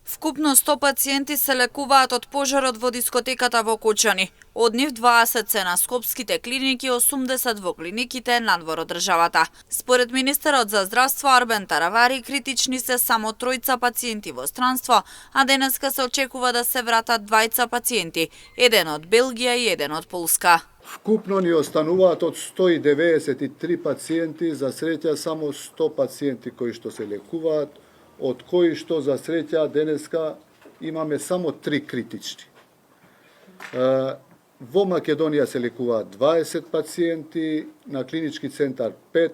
Вкупно 100 пациенти се лекуваат од пожарот во дискотеката во Кочани. Од нив 20 се на скопските клиники, 80 во клиниките надвор од државата. Според министерот за здравство Арбен Таравари, критични се само 3 пациенти во странство, а денеска се очекува да се вратат 2 пациенти, еден од Белгија и еден од Полска. Вкупно ни остануваат од 193 пациенти, за среќа само 100 пациенти кои што се лекуваат, од кои што за среќа денеска имаме само 3 критични. Во Македонија се лекуваат 20 пациенти, на клинички центар 5,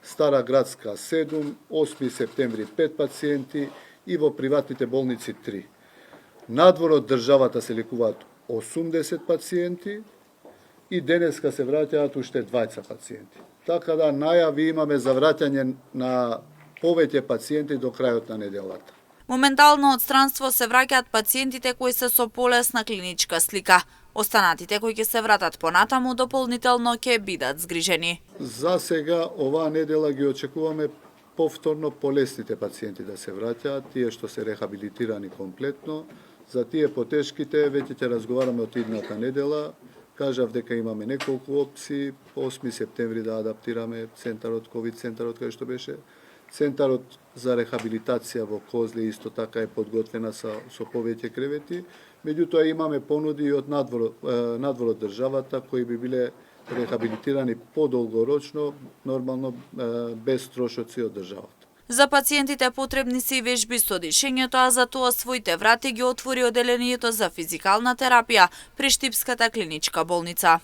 Стара Градска 7, 8 септември 5 пациенти и во приватните болници 3. Надвор од државата се лекуваат 80 пациенти и денеска се враќаат уште 20 пациенти. Така да најави имаме за враќање на повеќе пациенти до крајот на неделата. Моментално од странство се враќаат пациентите кои се со полесна клиничка слика. Останатите кои ќе се вратат понатаму дополнително ќе бидат згрижени. За сега оваа недела ги очекуваме повторно полесните пациенти да се враќаат, тие што се рехабилитирани комплетно. За тие потешките веќе ќе разговараме од идната недела. Кажав дека имаме неколку опции, 8 септември да адаптираме центарот, ковид центарот кај што беше. Центарот за рехабилитација во Козле исто така е подготвена со повеќе кревети. Меѓутоа имаме понуди и од надвор од државата кои би биле рехабилитирани подолгорочно, нормално без трошоци од државата. За пациентите потребни се и вежби со дишењето, а за тоа своите врати ги отвори оделението за физикална терапија при Штипската клиничка болница.